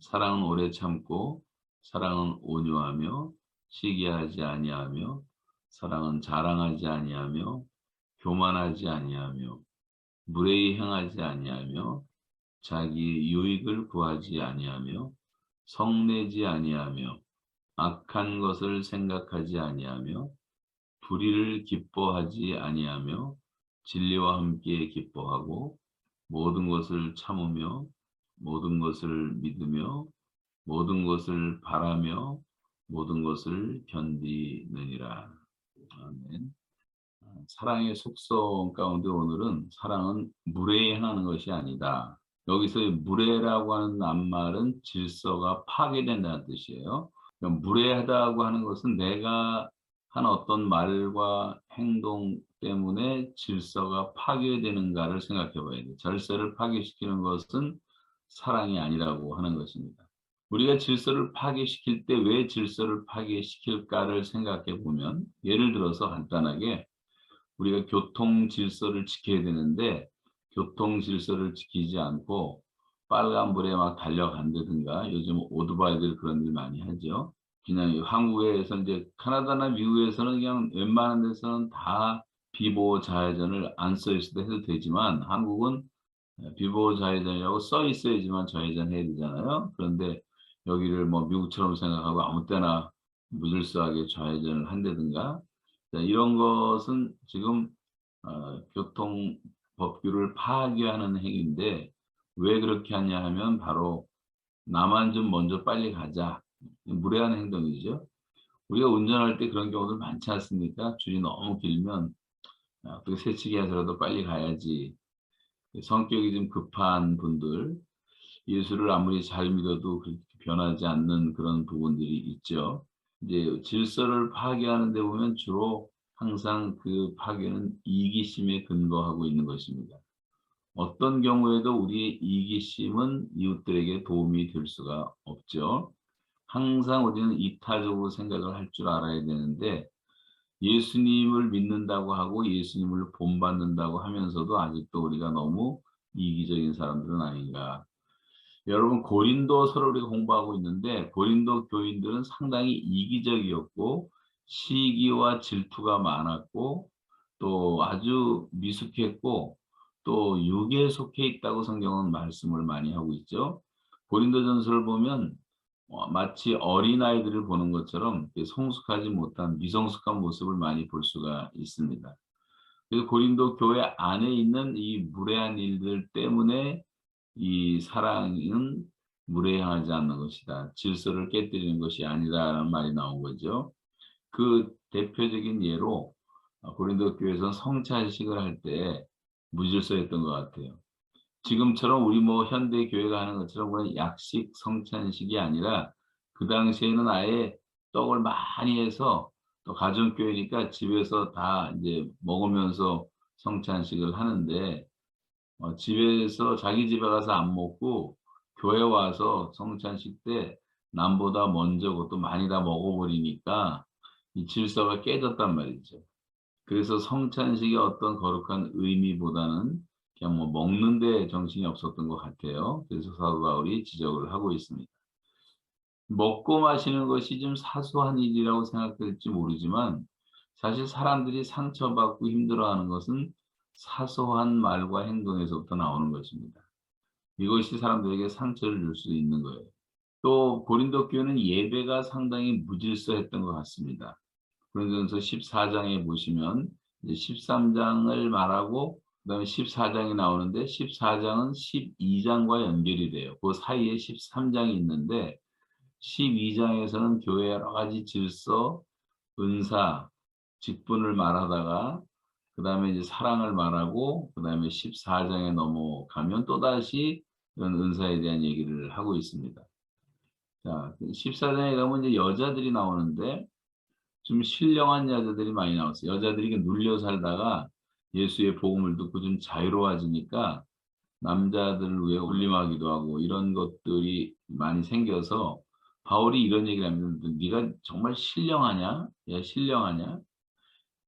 사랑은 오래 참고 사랑은 온유하며 시기하지 아니하며 사랑은 자랑하지 아니하며 교만하지 아니하며 무례히 행하지 아니하며 자기 유익을 구하지 아니하며 성내지 아니하며 악한 것을 생각하지 아니하며 불의를 기뻐하지 아니하며 진리와 함께 기뻐하고 모든 것을 참으며 모든 것을 믿으며 모든 것을 바라며 모든 것을 견디느니라. 아멘. 사랑의 속성 가운데 오늘은 사랑은 무례히 행하는 것이 아니다. 여기서 무례라고 하는 낱말은 질서가 파괴된다는 뜻이에요. 그러니까 무례하다고 하는 것은 내가 한 어떤 말과 행동 때문에 질서가 파괴되는가를 생각해 봐야 돼요. 질서를 파괴시키는 것은 사랑이 아니라고 하는 것입니다. 우리가 질서를 파괴시킬 때 왜 질서를 파괴시킬까를 생각해 보면, 예를 들어서 간단하게 우리가 교통 질서를 지켜야 되는데 교통 질서를 지키지 않고 빨간불에 막 달려간다든가, 요즘 오토바이들 그런 일 많이 하죠. 그냥 한국에서 이제 캐나다나 미국에서는 그냥 웬만한 데서는 다 비보호 좌회전을 안 써 있어도 해도 되지만 한국은 비보호 좌회전이라고 써 있어야지만 좌회전 해야 되잖아요. 그런데 여기를 뭐 미국처럼 생각하고 아무 때나 무질서하게 좌회전을 한다든가, 이런 것은 지금 교통 법규를 파괴하는 행위인데, 왜 그렇게 하냐 하면 바로 나만 좀 먼저 빨리 가자, 무례한 행동이죠. 우리가 운전할 때 그런 경우들 많지 않습니까? 줄이 너무 길면 어떻게 새치기 해서라도 빨리 가야지. 성격이 좀 급한 분들, 예수를 아무리 잘 믿어도 그렇게 변하지 않는 그런 부분들이 있죠. 이제 질서를 파괴하는 데 보면 주로 항상 그 파괴는 이기심에 근거하고 있는 것입니다. 어떤 경우에도 우리의 이기심은 이웃들에게 도움이 될 수가 없죠. 항상 우리는 이타적으로 생각을 할 줄 알아야 되는데, 예수님을 믿는다고 하고 예수님을 본받는다고 하면서도 아직도 우리가 너무 이기적인 사람들은 아닌가. 여러분, 고린도서를 우리가 공부하고 있는데 고린도 교인들은 상당히 이기적이었고 시기와 질투가 많았고 또 아주 미숙했고 또 육에 속해 있다고 성경은 말씀을 많이 하고 있죠. 고린도전서를 보면 마치 어린아이들을 보는 것처럼 성숙하지 못한 미성숙한 모습을 많이 볼 수가 있습니다. 그래서 고린도 교회 안에 있는 이 무례한 일들 때문에 이 사랑은 무례하지 않는 것이다, 질서를 깨뜨리는 것이 아니다라는 말이 나온 거죠. 그 대표적인 예로 고린도 교회에서는 성찬식을 할 때 무질서했던 것 같아요. 지금처럼 우리 뭐 현대 교회가 하는 것처럼 그런 약식 성찬식이 아니라 그 당시에는 아예 떡을 많이 해서, 또 가정교회니까 집에서 다 이제 먹으면서 성찬식을 하는데 집에서 자기 집에 가서 안 먹고 교회 와서 성찬식 때 남보다 먼저 그것도 많이 다 먹어버리니까 이 질서가 깨졌단 말이죠. 그래서 성찬식의 어떤 거룩한 의미보다는 그냥 뭐 먹는 데 정신이 없었던 것 같아요. 그래서 사도 바울이 지적을 하고 있습니다. 먹고 마시는 것이 좀 사소한 일이라고 생각될지 모르지만 사실 사람들이 상처받고 힘들어하는 것은 사소한 말과 행동에서부터 나오는 것입니다. 이것이 사람들에게 상처를 줄 수 있는 거예요. 또 고린도 교회는 예배가 상당히 무질서했던 것 같습니다. 고린도전서 14장에 보시면 이제 13장을 말하고 그다음에 14장이 나오는데 14장은 12장과 연결이 돼요. 그 사이에 13장이 있는데 12장에서는 교회의 여러 가지 질서, 은사, 직분을 말하다가 그다음에 이제 사랑을 말하고 그다음에 14장에 넘어가면 또다시 이런 은사에 대한 얘기를 하고 있습니다. 자, 14장에 가면 이제 여자들이 나오는데 좀 신령한 여자들이 많이 나왔어요. 여자들이 눌려 살다가 예수의 복음을 듣고 좀 자유로워지니까 남자들을 위해 울림하기도 하고 이런 것들이 많이 생겨서 바울이 이런 얘기를 합니다. 네가 정말 신령하냐? 야, 신령하냐?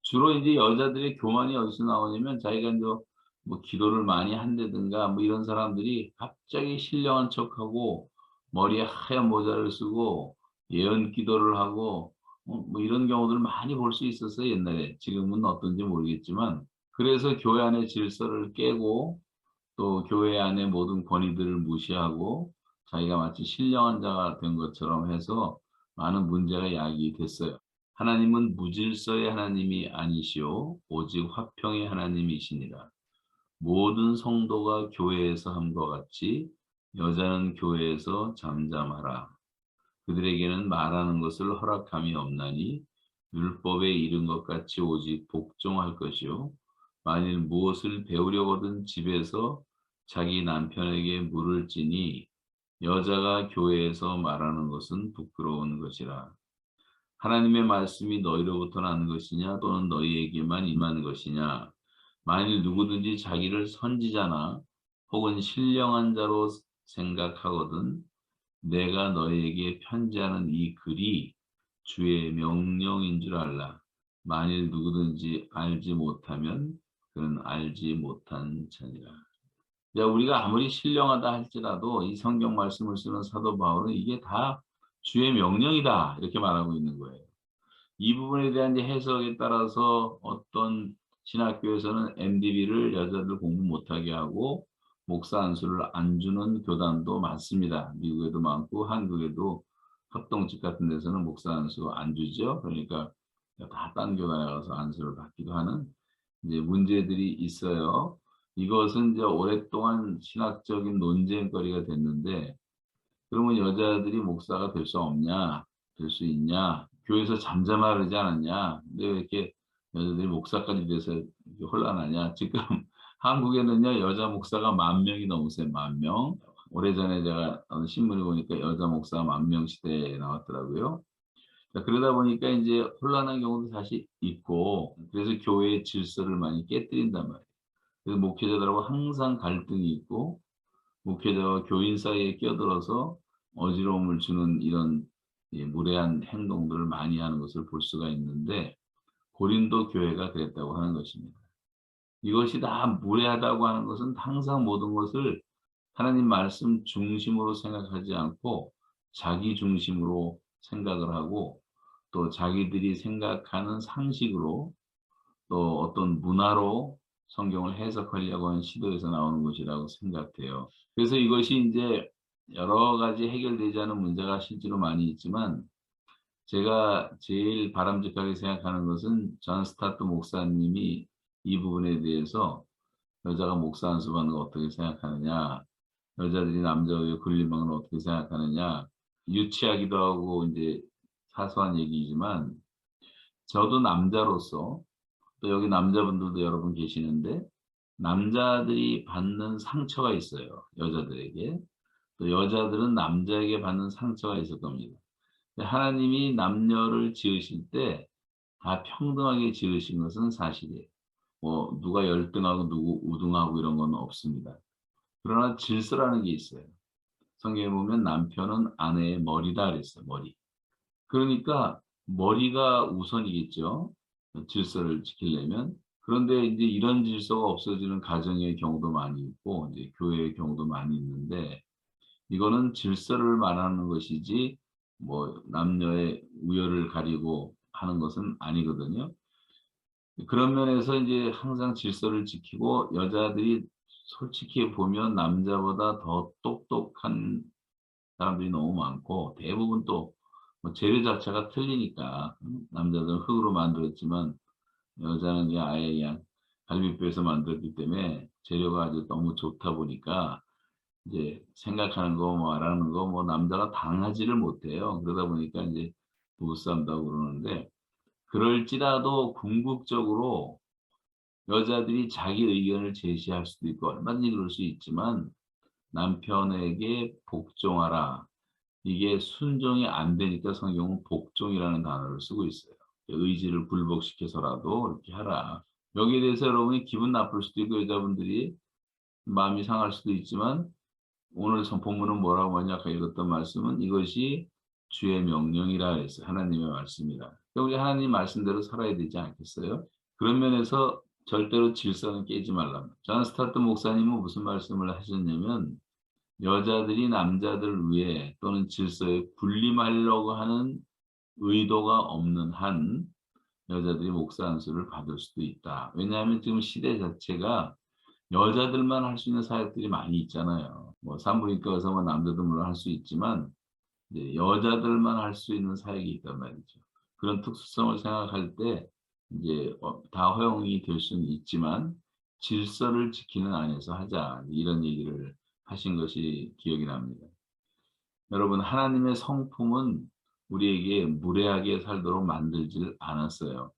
주로 이제 여자들의 교만이 어디서 나오냐면 자기가 이제 뭐 기도를 많이 한다든가 뭐 이런 사람들이 갑자기 신령한 척하고 머리에 하얀 모자를 쓰고 예언 기도를 하고 뭐 이런 경우들을 많이 볼 수 있었어요, 옛날에. 지금은 어떤지 모르겠지만. 그래서 교회 안의 질서를 깨고 또 교회 안의 모든 권위들을 무시하고 자기가 마치 신령한 자가 된 것처럼 해서 많은 문제가 야기됐어요. 하나님은 무질서의 하나님이 아니시오 오직 화평의 하나님이시니라. 모든 성도가 교회에서 함과 같이 여자는 교회에서 잠잠하라. 그들에게는 말하는 것을 허락함이 없나니 율법에 이른 것 같이 오직 복종할 것이요 만일 무엇을 배우려거든 집에서 자기 남편에게 물을지니 여자가 교회에서 말하는 것은 부끄러운 것이라. 하나님의 말씀이 너희로부터 나는 것이냐 또는 너희에게만 임하는 것이냐. 만일 누구든지 자기를 선지자나 혹은 신령한 자로 생각하거든 내가 너희에게 편지하는 이 글이 주의 명령인 줄 알라. 만일 누구든지 알지 못하면 그는 알지 못한 자니라. 자, 우리가 아무리 신령하다 할지라도 이 성경 말씀을 쓰는 사도 바울은 이게 다 주의 명령이다 이렇게 말하고 있는 거예요. 이 부분에 대한 이제 해석에 따라서 어떤 신학교에서는 MDB를 여자들 공부 못하게 하고 목사 안수를 안 주는 교단도 많습니다. 미국에도 많고 한국에도 합동집 같은 데서는 목사 안수 안 주죠. 그러니까 다 딴 교단에 가서 안수를 받기도 하는 이제 문제들이 있어요. 이것은 이제 오랫동안 신학적인 논쟁거리가 됐는데 그러면 여자들이 목사가 될 수 없냐? 될 수 있냐? 교회에서 잠잠하라 그러지 않았냐? 근데 왜 이렇게 여자들이 목사까지 돼서 이렇게 혼란하냐? 지금 한국에는요, 여자 목사가 10,000명이 넘으세요. 10,000명. 오래전에 제가 어느 신문에 보니까 여자 목사 10,000명 시대에 나왔더라고요. 자, 그러다 보니까 이제 혼란한 경우도 사실 있고, 그래서 교회의 질서를 많이 깨뜨린단 말이에요. 그래서 목회자들하고 항상 갈등이 있고, 목회자와 교인 사이에 끼어들어서 어지러움을 주는 이런 무례한 행동들을 많이 하는 것을 볼 수가 있는데 고린도 교회가 그랬다고 하는 것입니다. 이것이 다 무례하다고 하는 것은 항상 모든 것을 하나님 말씀 중심으로 생각하지 않고 자기 중심으로 생각을 하고 또 자기들이 생각하는 상식으로 또 어떤 문화로 성경을 해석하려고 하는 시도에서 나오는 것이라고 생각돼요. 그래서 이것이 인제 여러 가지 해결되지 않은 문제가 실제로 많이 있지만 제가 제일 바람직하게 생각하는 것은 존 스타트 목사님이 이 부분에 대해서 "여자가 목사 안수 받는 거 어떻게 생각하느냐? 여자들이 남자 위에 군림하는 걸 어떻게 생각하느냐?" 유치하기도 하고 인제 사소한 얘기이지만 저도 남자로서 또 여기 남자분들도 여러분 계시는데 남자들이 받는 상처가 있어요, 여자들에게. 또 여자들은 남자에게 받는 상처가 있을 겁니다. 근데 하나님이 남녀를 지으실 때 다 평등하게 지으신 것은 사실이에요. 뭐 누가 열등하고 누구 우등하고 이런 건 없습니다. 그러나 질서라는 게 있어요. 성경에 보면 남편은 아내의 머리다 그랬어요, 머리. 그러니까 머리가 우선이겠죠. 질서를 지키려면. 그런데 이제 이런 질서가 없어지는 가정의 경우도 많이 있고 이제 교회의 경우도 많이 있는데 이거는 질서를 말하는 것이지 뭐 남녀의 우열을 가리고 하는 것은 아니거든요. 그런 면에서 이제 항상 질서를 지키고 여자들이 솔직히 보면 남자보다 더 똑똑한 사람들이 너무 많고 대부분 또 뭐 재료 자체가 틀리니까 남자들은 흙으로 만들었지만 여자는 그냥 아예 그냥 갈비뼈에서 만들었기 때문에 재료가 아주 너무 좋다 보니까 이제 생각하는 거 뭐 말하는 거 뭐 남자가 당하지를 못해요. 그러다 보니까 인제 부부싸움도 하고 그러는데 그럴지라도 궁극적으로 여자들이 자기 의견을 제시할 수도 있고 얼마든지 그럴 수 있지만 남편에게 복종하라. 이게 순종이 안 되니까 성경은 복종이라는 단어를 쓰고 있어요. 의지를 굴복시켜서라도 이렇게 하라. 여기에 대해서 여러분이 기분 나쁠 수도 있고 여자분들이 마음이 상할 수도 있지만 오늘 본문은 뭐라고 하냐 아까 읽었던 말씀은 이것이 주의 명령이라 했어요. 하나님의 말씀이라. 그러니까 우리 하나님 말씀대로 살아야 되지 않겠어요? 그런 면에서 절대로 질서는 깨지 말라. 존 스타트 목사님은 무슨 말씀을 하셨냐면 여자들이 남자들 위해 또는 질서에 군림하려고 하는 의도가 없는 한 여자들이 목사 안수를 받을 수도 있다. 왜냐하면 지금 시대 자체가 여자들만 할 수 있는 사역들이 많이 있잖아요. 뭐 산부인과 의사만 남자도 물론 할 수 있지만 이제 여자들만 할 수 있는 사역이 있단 말이죠. 그런 특수성을 생각할 때 이제 다 허용이 될 수는 있지만 질서를 지키는 안에서 하자 이런 얘기를 하신 것이 기억이 납니다. 여러분 하나님의 성품은 우리에게 무례하게 살도록 만들질 않았어요.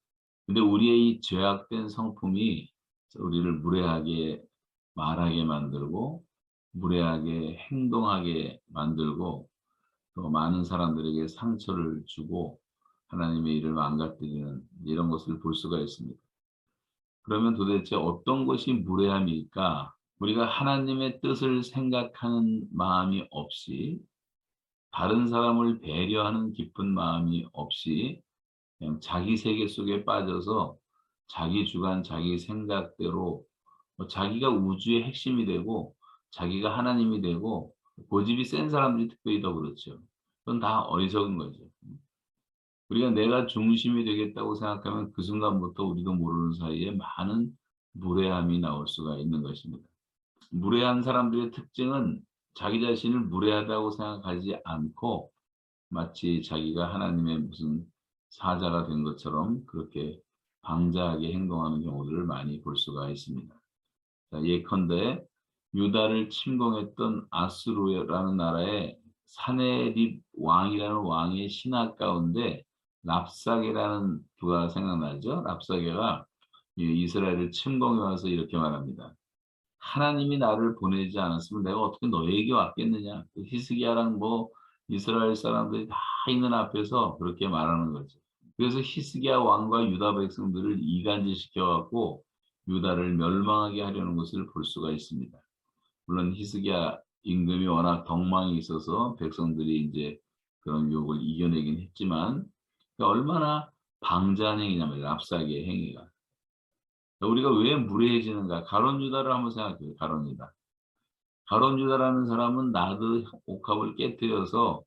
근데 우리의 이 죄악된 성품이 우리를 무례하게 말하게 만들고 무례하게 행동하게 만들고 또 많은 사람들에게 상처를 주고 하나님의 일을 망가뜨리는 이런 것을 볼 수가 있습니다. 그러면 도대체 어떤 것이 무례함일까? 우리가 하나님의 뜻을 생각하는 마음이 없이 다른 사람을 배려하는 깊은 마음이 없이 그냥 자기 세계 속에 빠져서 자기 주관, 자기 생각대로 자기가 우주의 핵심이 되고 자기가 하나님이 되고 고집이 센 사람들이 특별히 더 그렇죠. 그건 다 어리석은 거죠. 우리가 내가 중심이 되겠다고 생각하면 그 순간부터 우리도 모르는 사이에 많은 무례함이 나올 수가 있는 것입니다. 무례한 사람들의 특징은 자기 자신을 무례하다고 생각하지 않고 마치 자기가 하나님의 무슨 사자가 된 것처럼 그렇게 방자하게 행동하는 경우들을 많이 볼 수가 있습니다. 자, 예컨대 유다를 침공했던 아수르라는 나라의 사네립 왕이라는 왕의 신하 가운데 랍사게라는 부가 생각나죠? 랍사게가 이스라엘을 침공해 와서 이렇게 말합니다. 하나님이 나를 보내지 않았으면 내가 어떻게 너에게 왔겠느냐. 히스기야랑 뭐 이스라엘 사람들이 다 있는 앞에서 그렇게 말하는 거죠. 그래서 히스기야 왕과 유다 백성들을 이간질시켜 갖고 유다를 멸망하게 하려는 것을 볼 수가 있습니다. 물론 히스기야 임금이 워낙 덕망이 있어서 백성들이 이제 그런 유혹을 이겨내긴 했지만 얼마나 방자한 행위냐면 랍사게 행위가. 우리가 왜 무례해지는가? 가룟 유다를 한번 생각해요. 가룟 유다. 가룟 유다라는 사람은 나드 옥합을 깨뜨려서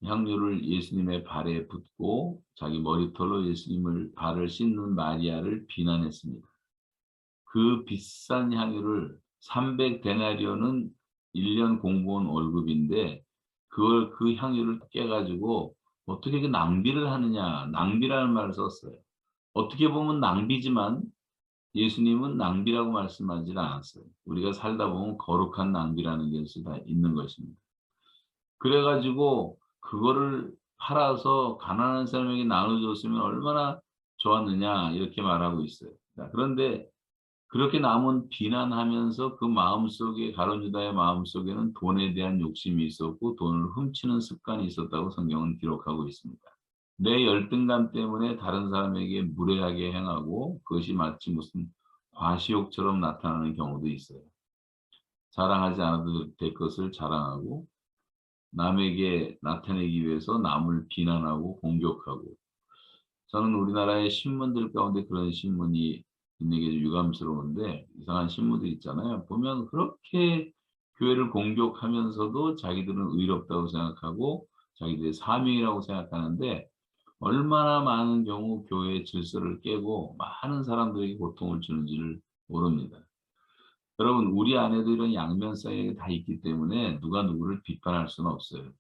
향유를 예수님의 발에 붓고 자기 머리털로 예수님을 발을 씻는 마리아를 비난했습니다. 그 비싼 향유를 300데나리온은 1년 공무원 월급인데 그걸 그 향유를 깨가지고 어떻게 그 낭비를 하느냐. 낭비라는 말을 썼어요. 어떻게 보면 낭비지만 예수님은 낭비라고 말씀하지 않았어요. 우리가 살다 보면 거룩한 낭비라는 것이 다 있는 것입니다. 그래 가지고 그거를 팔아서 가난한 사람에게 나눠줬으면 얼마나 좋았느냐 이렇게 말하고 있어요. 그런데 그렇게 남은 비난하면서 그 마음속에 가룟 유다의 마음속에는 돈에 대한 욕심이 있었고 돈을 훔치는 습관이 있었다고 성경은 기록하고 있습니다. 내 열등감 때문에 다른 사람에게 무례하게 행하고 그것이 마치 무슨 과시욕처럼 나타나는 경우도 있어요. 자랑하지 않아도 될 것을 자랑하고 남에게 나타내기 위해서 남을 비난하고 공격하고 저는 우리나라의 신문들 가운데 그런 신문이 있는 게 유감스러운데 이상한 신문들 있잖아요. 보면 그렇게 교회를 공격하면서도 자기들은 의롭다고 생각하고 자기들의 사명이라고 생각하는데 얼마나 많은 경우 교회의 질서를 깨고 많은 사람들에게 고통을 주는지를 모릅니다. 여러분 우리 안에도 이런 양면성이 다 있기 때문에 누가 누구를 비판할 수는 없어요.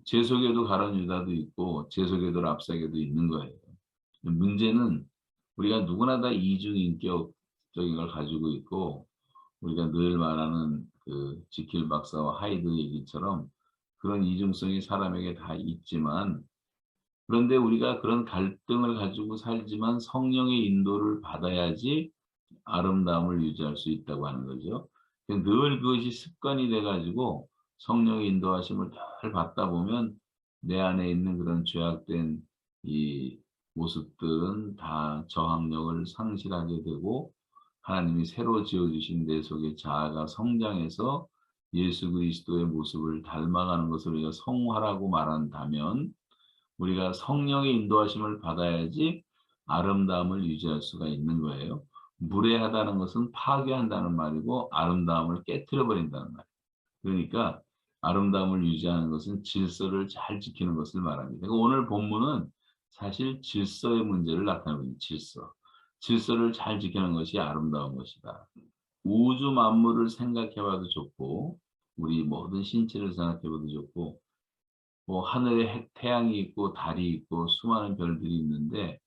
제 속에도 가룟 유다도 있고 제 속에도 랍사게도 있는 거예요. 문제는 우리가 누구나 다 이중인격적인 걸 가지고 있고 우리가 늘 말하는 그 지킬 박사와 하이드 얘기처럼 그런 이중성이 사람에게 다 있지만 그런데 우리가 그런 갈등을 가지고 살지만 성령의 인도를 받아야지 아름다움을 유지할 수 있다고 하는 거죠. 늘 그것이 습관이 돼 가지고 성령의 인도하심을 잘 받다 보면 내 안에 있는 그런 죄악된 이 모습들은 다 저항력을 상실하게 되고 하나님이 새로 지어 주신 내 속에 자아가 성장해서 예수 그리스도의 모습을 닮아가는 것을 우리가 성화라고 말한다면 우리가 성령의 인도하심을 받아야지 아름다움을 유지할 수가 있는 거예요. 무례하다는 것은 파괴한다는 말이고 아름다움을 깨트려 버린다는 말이에요. 그러니까 아름다움을 유지하는 것은 질서를 잘 지키는 것을 말합니다. 그러니까 오늘 본문은 사실 질서의 문제를 나타내고 있는 질서. 질서를 잘 지키는 것이 아름다운 것이다. 우주 만물을 생각해 봐도 좋고 우리 모든 신체를 생각해 봐도 좋고 뭐 하늘에 태양이 있고 달이 있고 수많은 별들이 있는데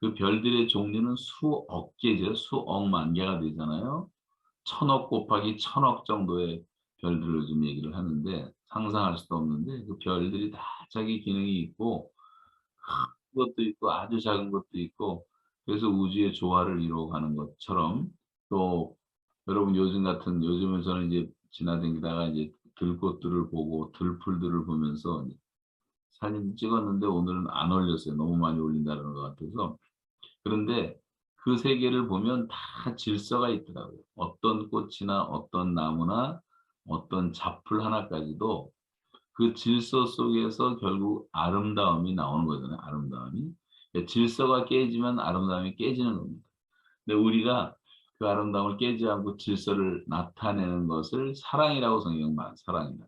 그 별들의 종류는 수억 개죠. 수억만 개가 되잖아요. 천억 곱하기 천억 정도의 별들을 좀 얘기를 하는데 상상할 수도 없는데 그 별들이 다 자기 기능이 있고 큰 것도 있고 아주 작은 것도 있고 그래서 우주의 조화를 이루어가는 것처럼 또 여러분 요즘은 저는 이제 지나다니다가 이제 들꽃들을 보고 들풀들을 보면서 사진 찍었는데 오늘은 안 올렸어요. 너무 많이 올린다는 것 같아서. 그런데 그 세계를 보면 다 질서가 있더라고요. 어떤 꽃이나 어떤 나무나 어떤 잡풀 하나까지도 그 질서 속에서 결국 아름다움이 나오는 거잖아요, 아름다움이. 그러니까 질서가 깨지면 아름다움이 깨지는 겁니다. 근데 우리가 그 아름다움을 깨지 않고 질서를 나타내는 것을 사랑이라고 성경은 사랑이다.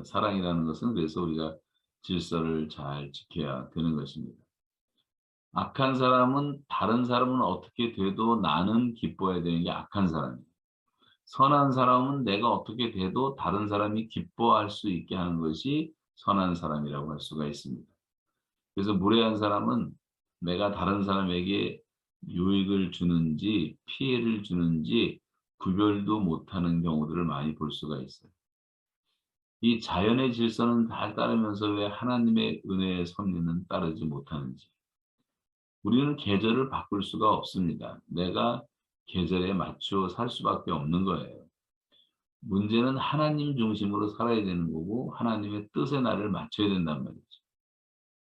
사랑이라는 것은 그래서 우리가 질서를 잘 지켜야 되는 것입니다. 악한 사람은 다른 사람은 어떻게 돼도 나는 기뻐해야 되는 게 악한 사람이에요. 선한 사람은 내가 어떻게 돼도 다른 사람이 기뻐할 수 있게 하는 것이 선한 사람이라고 할 수가 있습니다. 그래서 무례한 사람은 내가 다른 사람에게 유익을 주는지 피해를 주는지 구별도 못하는 경우들을 많이 볼 수가 있어요. 이 자연의 질서는 다 따르면서 왜 하나님의 은혜의 섭리는 따르지 못하는지. 우리는 계절을 바꿀 수가 없습니다. 내가 계절에 맞추어 살 수밖에 없는 거예요. 문제는 하나님 중심으로 살아야 되는 거고 하나님의 뜻에 나를 맞춰야 된단 말이죠.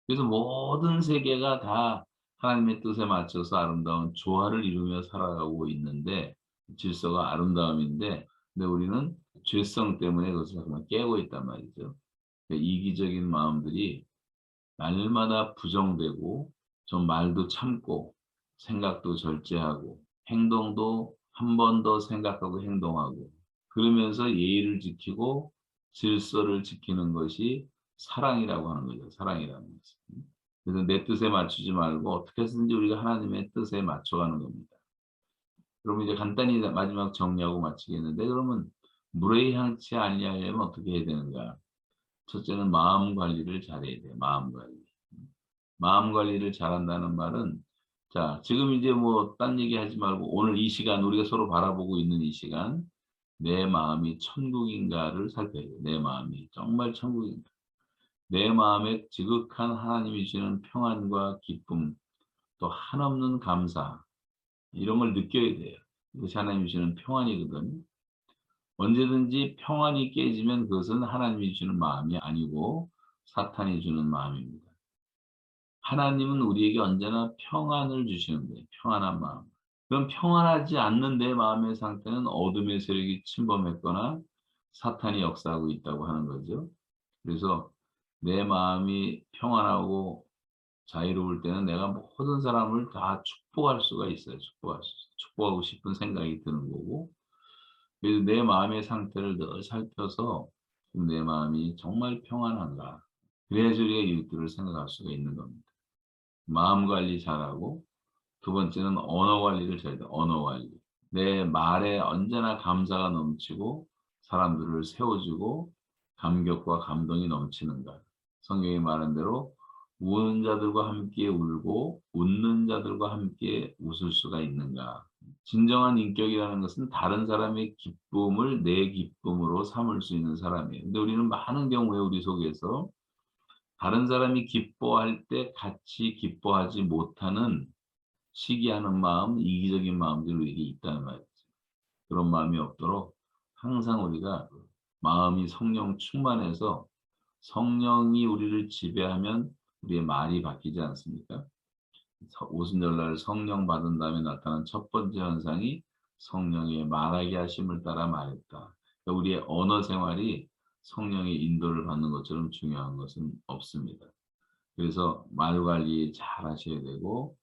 그래서 모든 세계가 다 하나님의 뜻에 맞춰서 아름다운 조화를 이루며 살아가고 있는데 질서가 아름다움인데 근데 우리는 죄성 때문에 그것을 정말 깨고 있단 말이죠. 그러니까 이기적인 마음들이 날마다 부정되고 좀 말도 참고 생각도 절제하고 행동도 한 번 더 생각하고 행동하고 그러면서 예의를 지키고 질서를 지키는 것이 사랑이라고 하는 거죠. 사랑이라는 것은. 그래서 내 뜻에 맞추지 말고 어떻게 해서든지 우리가 하나님의 뜻에 맞춰가는 겁니다. 그러면 이제 간단히 마지막 정리하고 마치겠는데 그러면 무례향치 아니하려면 어떻게 해야 되는가? 첫째는 마음 관리를 잘해야 돼요. 마음 관리. 마음 관리를 잘한다는 말은 자 지금 이제 뭐 딴 얘기하지 말고 오늘 이 시간 우리가 서로 바라보고 있는 이 시간 내 마음이 천국인가를 살펴야 돼요. 내 마음이 정말 천국인가. 내 마음에 지극한 하나님이 주시는 평안과 기쁨 또 한없는 감사 이런 걸 느껴야 돼요. 이것이 하나님이 주시는 평안이거든요. 언제든지 평안이 깨지면 그것은 하나님이 주는 마음이 아니고 사탄이 주는 마음입니다. 하나님은 우리에게 언제나 평안을 주시는 거예요. 평안한 마음. 그럼 평안하지 않는 내 마음의 상태는 어둠의 세력이 침범했거나 사탄이 역사하고 있다고 하는 거죠. 그래서 내 마음이 평안하고 자유로울 때는 내가 모든 사람을 다 축복할 수가 있어요. 축복하고 싶은 생각이 드는 거고. 그래서 내 마음의 상태를 늘 살펴서 내 마음이 정말 평안한가. 그래야지 우리가 이웃들을 생각할 수가 있는 겁니다. 마음 관리 잘하고 두 번째는 언어 관리를 잘해야 돼요. 언어 관리. 내 말에 언제나 감사가 넘치고 사람들을 세워주고 감격과 감동이 넘치는가. 성경이 말한 대로 우는 자들과 함께 울고 웃는 자들과 함께 웃을 수가 있는가. 진정한 인격이라는 것은 다른 사람의 기쁨을 내 기쁨으로 삼을 수 있는 사람이에요. 근데 우리는 많은 경우에 우리 속에서 다른 사람이 기뻐할 때 같이 기뻐하지 못하는 시기하는 마음, 이기적인 마음들이 우리에게 있다는 말이죠. 그런 마음이 없도록 항상 우리가 마음이 성령 충만해서 성령이 우리를 지배하면 우리의 말이 바뀌지 않습니까? 오순절날 성령 받은 다음에 나타난 첫 번째 현상이 성령의 말하게 하심을 따라 말했다. 그러니까 우리의 언어 생활이 성령의 인도를 받는 것처럼 중요한 것은 없습니다. 그래서 말 관리 잘 하셔야 되고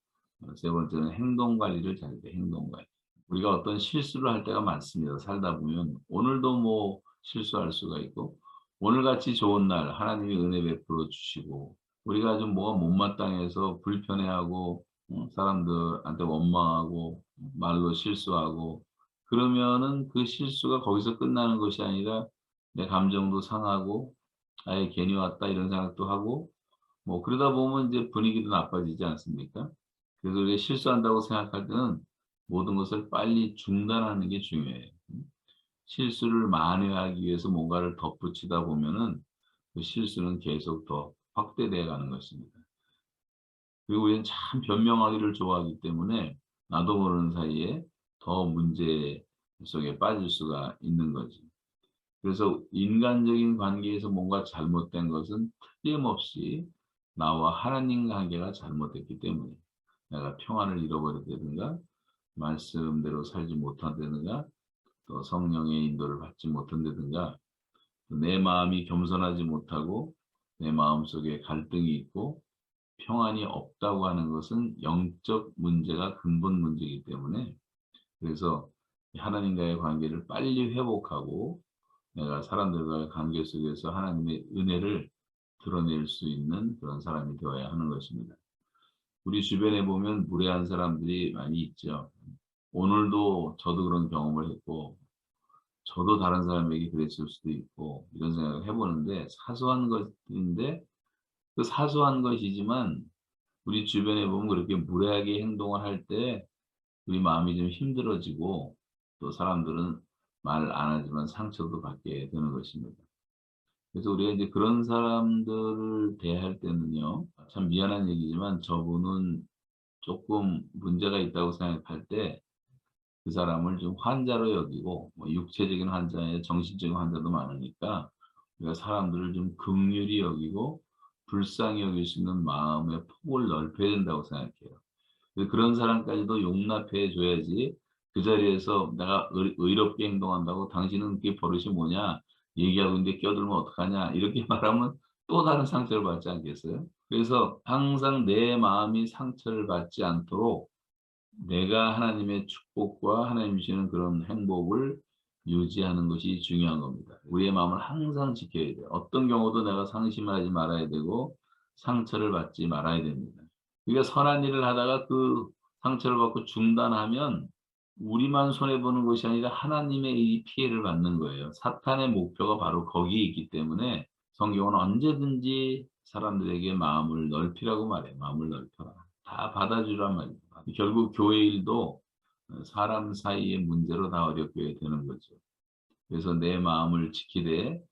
세 번째는 행동 관리를 잘해야 돼요. 행동 관리. 우리가 어떤 실수를 할 때가 많습니다. 살다 보면 오늘도 뭐 실수할 수가 있고 오늘같이 좋은 날 하나님이 은혜 베풀어 주시고 우리가 좀 뭐가 못마땅해서 불편해하고 사람들한테 원망하고 말로 실수하고 그러면은 그 실수가 거기서 끝나는 것이 아니라 내 감정도 상하고 '아이 괜히 왔다.' 이런 생각도 하고 뭐 그러다 보면 이제 분위기도 나빠지지 않습니까? 그래서 우리가 실수한다고 생각할 때는 모든 것을 빨리 중단하는 게 중요해요. 실수를 만회하기 위해서 뭔가를 덧붙이다 보면은 그 실수는 계속 더 확대돼 가는 것입니다. 그리고 우리는 참 변명하기를 좋아하기 때문에 나도 모르는 사이에 더 문제 속에 빠질 수가 있는 거지. 그래서 인간적인 관계에서 뭔가 잘못된 것은 틀림없이 나와 하나님 관계가 잘못됐기 때문에 내가 평안을 잃어버렸다든가 말씀대로 살지 못한다든가 또 성령의 인도를 받지 못한다든가 내 마음이 겸손하지 못하고 내 마음속에 갈등이 있고 평안이 없다고 하는 것은 영적 문제가 근본 문제이기 때문에 그래서 하나님과의 관계를 빨리 회복하고 내가 사람들과의 관계 속에서 하나님의 은혜를 드러낼 수 있는 그런 사람이 되어야 하는 것입니다. 우리 주변에 보면 무례한 사람들이 많이 있죠. 오늘도 저도 그런 경험을 했고 저도 다른 사람에게 그랬을 수도 있고 이런 생각을 해 보는데 사소한 것인데 그 사소한 것이지만 우리 주변에 보면 그렇게 무례하게 행동을 할 때 우리 마음이 좀 힘들어지고 또 사람들은 말 안 하지만 상처도 받게 되는 것입니다. 그래서 우리가 이제 그런 사람들을 대할 때는요. 참 미안한 얘기지만 저분은 쪼끔 문제가 있다고 생각할 때 그 사람을 좀 환자로 여기고 뭐 육체적인 환자에 정신적인 환자도 많으니까 우리가 사람들을 좀 긍휼히 여기고 불쌍히 여길 수 있는 마음의 폭을 넓혀야 된다고 생각해요. 그런 사람까지도 용납해 줘야지 그 자리에서 "내가 의롭게 행동한다고 당신은 그게 버릇이 뭐냐? 얘기하고 있는데 끼어들면 어떡하냐?" 이렇게 말하면 또 다른 상처를 받지 않겠어요? 그래서 항상 내 마음이 상처를 받지 않도록 내가 하나님의 축복과 하나님이 주시는 그런 행복을 유지하는 것이 중요한 겁니다. 우리의 마음을 항상 지켜야 돼요. 어떤 경우도 내가 상심하지 말아야 되고 상처를 받지 말아야 됩니다. 우리가 선한 일을 하다가 그 상처를 받고 중단하면 우리만 손해 보는 것이 아니라 하나님의 이 피해를 받는 거예요. 사탄의 목표가 바로 거기에 있기 때문에 성경은 언제든지 사람들에게 마음을 넓히라고 말해요. 마음을 넓혀라. 다 받아주란 말이에요. 결국 교회 일도 사람 사이의 문제로 다 어렵게 되는 거죠. 그래서 내 마음을 지키되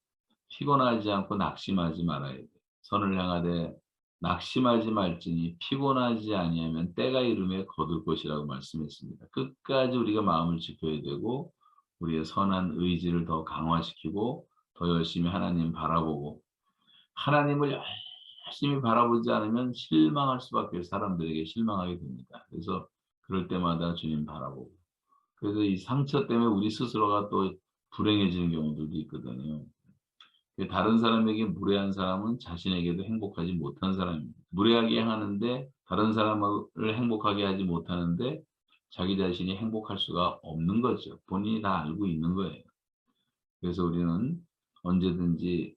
피곤하지 않고 낙심하지 말아야 돼. 선을 향하되 낙심하지 말지니 피곤하지 아니하면 때가 이름에 거둘 것이라고 말씀했습니다. 끝까지 우리가 마음을 지켜야 되고 우리의 선한 의지를 더 강화시키고 더 열심히 하나님 바라보고 하나님을 열심히 바라보지 않으면 실망할 수밖에 없어요. 사람들에게 실망하게 됩니다. 그래서 그럴 때마다 주님 바라보고 그래서 이 상처 때문에 우리 스스로가 또 불행해지는 경우들도 있거든요. 다른 사람에게 무례한 사람은 자신에게도 행복하지 못한 사람입니다. 무례하게 하는데 다른 사람을 행복하게 하지 못하는데 자기 자신이 행복할 수가 없는 거죠. 본인이 다 알고 있는 거예요. 그래서 우리는 언제든지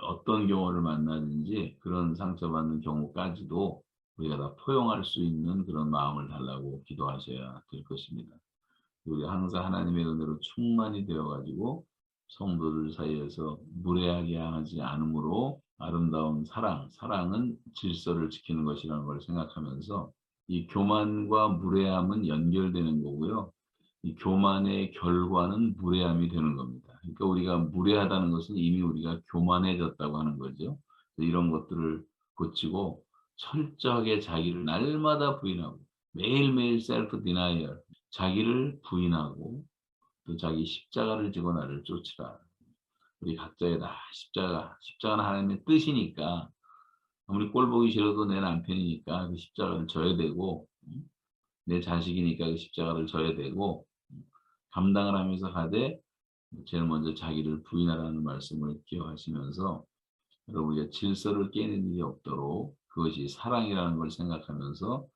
어떤 경우를 만나든지 그런 상처받는 경우까지도 우리가 다 포용할 수 있는 그런 마음을 달라고 기도하셔야 될 것입니다. 우리가 항상 하나님의 은혜로 충만이 되어 가지고 성도들 사이에서 무례하게 하지 않음으로 아름다운 사랑은 질서를 지키는 것이라는 걸 생각하면서 이 교만과 무례함은 연결되는 거고요. 이 교만의 결과는 무례함이 되는 겁니다. 그러니까 우리가 무례하다는 것은 이미 우리가 교만해졌다고 하는 거죠. 이런 것들을 고치고 철저하게 자기를 날마다 부인하고 매일매일 셀프 디나이얼 자기를 부인하고 또 자기 십자가를 지고 나를 쫓으라. 우리 각자의 다 십자가는 하나님의 뜻이니까 아무리 꼴 보기 싫어도 내 남편이니까 그 십자가를 져야 되고 내 자식이니까 그 십자가를 져야 되고 감당을 하면서 가되 제일 먼저 자기를 부인하라는 말씀을 기억하시면서 여러분 우리가 질서를 깨는 일이 없도록 그것이 사랑이라는 걸 생각하면서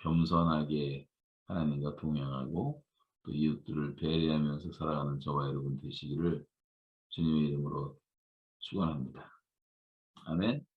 겸손하게 하나님과 동행하고 또 이웃들을 배려하면서 살아가는 저와 여러분 되시기를 주님의 이름으로 축원합니다. 아멘.